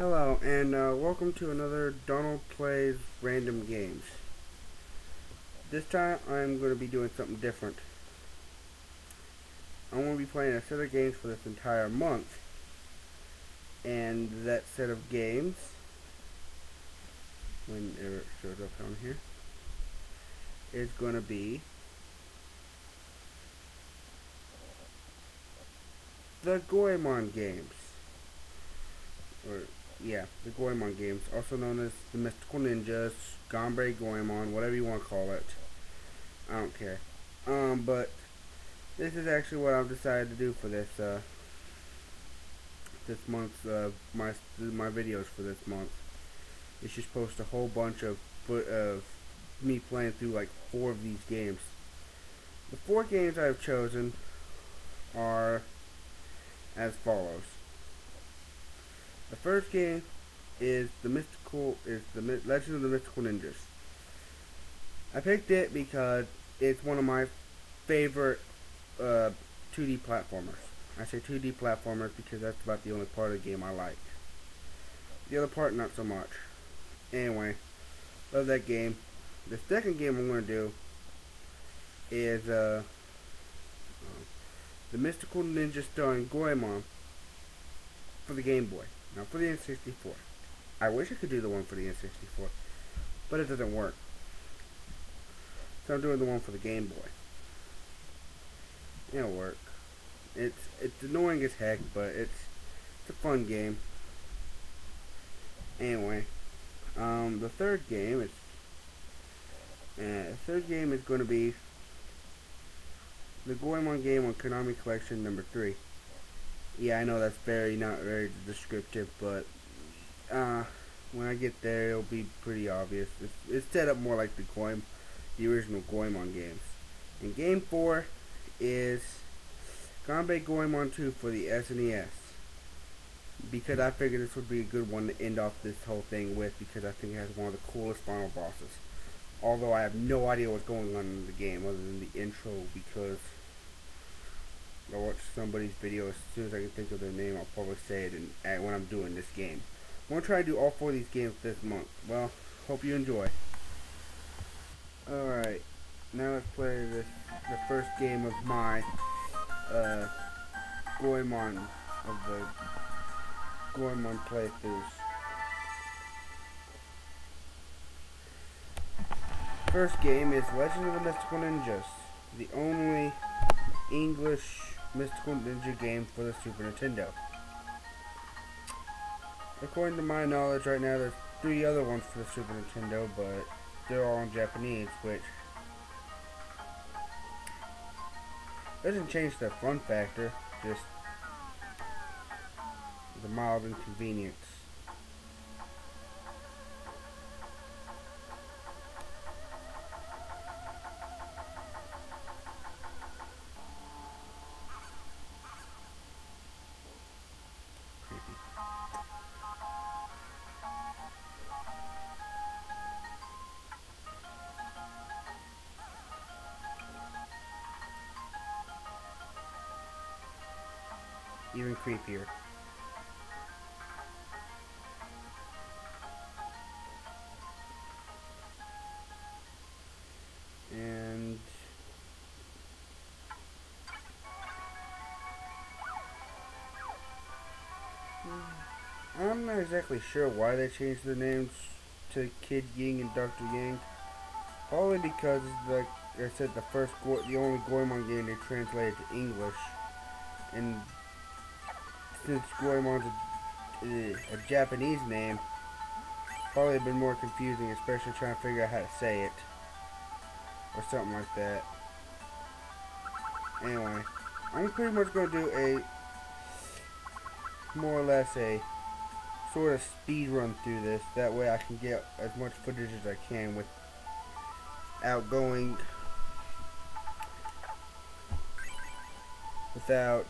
Hello, and welcome to another Donald Plays Random Games. This time, I'm going to be doing something different. I'm going to be playing a set of games for this entire month. And that set of games, whenever it shows up on here, is going to be the Goemon games. The Goemon games, also known as the Mystical Ninjas, Ganbei Goemon, whatever you want to call it. I don't care. But this is actually what I've decided to do for this month's my videos for this month. It's just post a whole bunch of me playing through like 4 of these games. The 4 games I've chosen are as follows. The first game is the Legend of the Mystical Ninjas. I picked it because it's one of my favorite 2D platformers. I say 2D platformers because that's about the only part of the game I like. The other part, not so much. Anyway, love that game. The second game I'm going to do is the Mystical Ninja starring Goemon for the Game Boy. Now for the N64. I wish I could do the one for the N64, but it doesn't work. So I'm doing the one for the Game Boy. It'll work. It's annoying as heck, but it's a fun game. Anyway, the third game is going to be the Goemon game on Konami Collection number 3. Yeah, I know that's not very descriptive, but when I get there, it'll be pretty obvious. It's set up more like the original Goemon games. And game 4 is Ganbei Goemon 2 for the SNES. Because I figured this would be a good one to end off this whole thing with, because I think it has one of the coolest final bosses. Although I have no idea what's going on in the game other than the intro, because I watch somebody's video. As soon as I can think of their name, I'll probably say it when I'm doing this game. I'm going to try to do all 4 of these games this month. Well, hope you enjoy. Alright, now let's play the first game of my Goemon playthroughs. First game is Legend of the Mystical Ninjas, the only English Mystical Ninja game for the Super Nintendo. According to my knowledge right now, there's 3 other ones for the Super Nintendo, but they're all in Japanese, which doesn't change the fun factor, just the mild inconvenience. Even creepier. And I'm not exactly sure why they changed the names to Kid Ying and Dr. Yang. Probably because, like I said, the only Goemon game they translated to English, and since Goemon's a Japanese name, probably been more confusing, especially trying to figure out how to say it, or something like that. Anyway, I'm pretty much going to do more or less a sort of speed run through this. That way I can get as much footage as I can without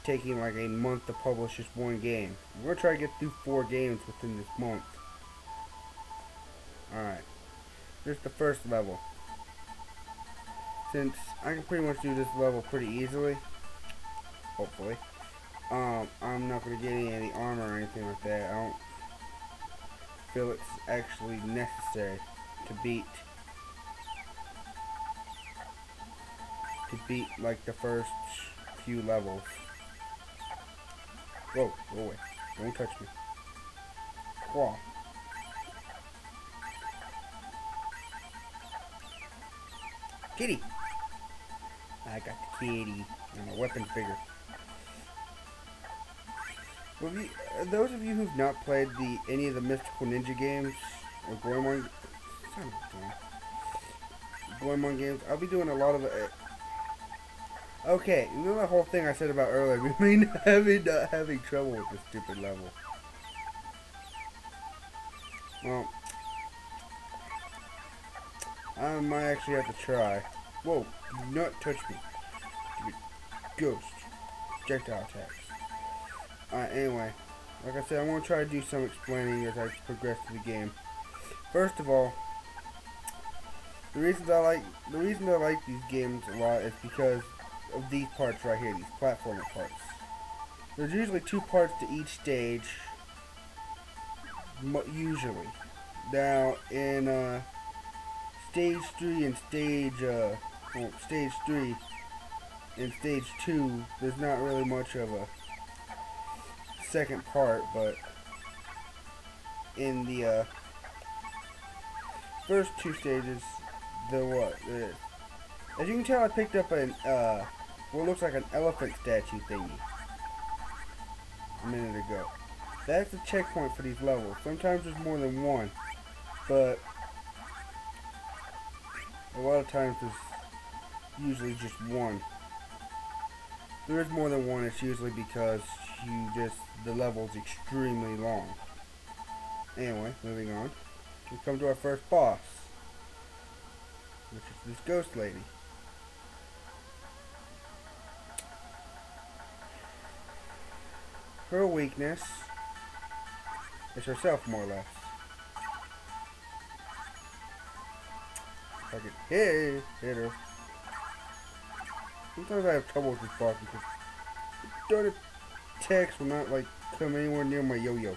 taking like a month to publish just one game. I'm going to try to get through 4 games within this month. Alright, here's the first level. Since I can pretty much do this level pretty easily, hopefully, I'm not gonna get any of the armor or anything like that. I don't feel it's actually necessary to beat like the first few levels. Whoa, go away. Don't touch me. Claw. Kitty! I got the kitty. And a weapon figure. Well, those of you who've not played any of the Mystical Ninja games, or Goemon, Goemon games, I'll be doing a lot of it. Okay, you know that whole thing I said about earlier, we may not having trouble with this stupid level. Well, I might actually have to try. Whoa, do not touch me. Ghost. Projectile attacks. Alright, anyway. Like I said, I'm going to try to do some explaining as I progress through the game. First of all, the reason I like these games a lot is because of these parts right here, these platformer parts. There's usually 2 parts to each stage, usually. Now, in stage 3 and stage 3 and stage 2, there's not really much of a second part, but in the first 2 stages, as you can tell, I picked up an what looks like an elephant statue thingy a minute ago. That's the checkpoint for these levels. Sometimes there's more than one, but a lot of times there's usually just one. If there is more than one, it's usually because the level's extremely long. Anyway, moving on. We come to our first boss, which is this ghost lady. Her weakness is herself, more or less. If I could hit her. Sometimes I have trouble with this boss because darn attacks will not like come anywhere near my yo-yo.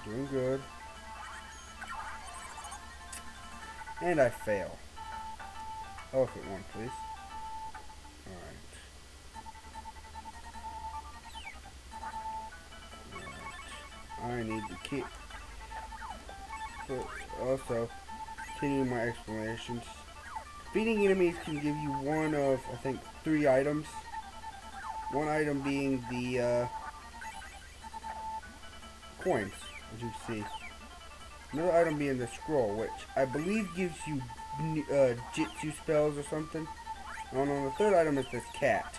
Doing good. And I fail. Elephant one, please. Alright. I need the key. So, also, continuing my explanations. Beating enemies can give you one of, I think, 3 items. One item being the coins, as you see. Another item being the scroll, which I believe gives you jitsu spells or something. And on the third item is this cat.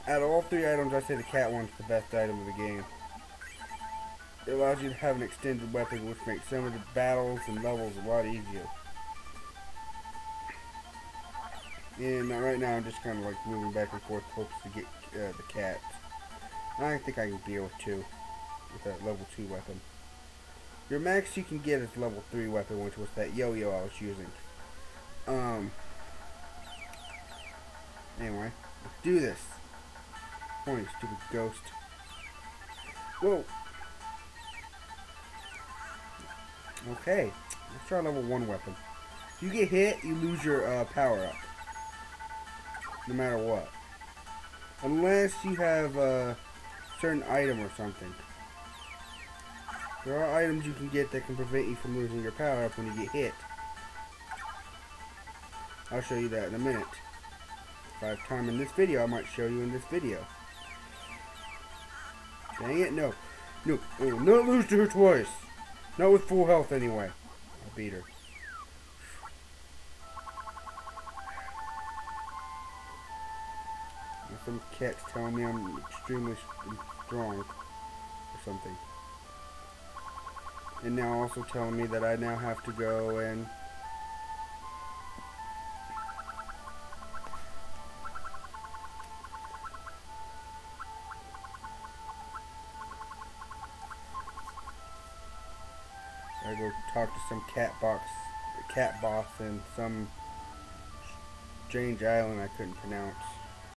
Out of all 3 items, I say the cat one's the best item of the game. It allows you to have an extended weapon, which makes some of the battles and levels a lot easier. And right now I'm just kind of like moving back and forth, hopes to get the cat. I think I can deal with 2 with that level 2 weapon. Your max you can get is level 3 weapon, which was that yo-yo I was using. Anyway, let's do this. Come on, you stupid ghost. Whoa. Okay, let's try level 1 weapon. If you get hit, you lose your power up. No matter what. Unless you have a certain item or something. There are items you can get that can prevent you from losing your power up when you get hit. I'll show you that in a minute. If I have time in this video, I might show you in this video. Dang it, no. No, I will not lose to her twice. Not with full health anyway. I beat her. Some cat's telling me I'm extremely strong or something. And now also telling me that I now have to go and I go talk to some cat boss in some strange island I couldn't pronounce.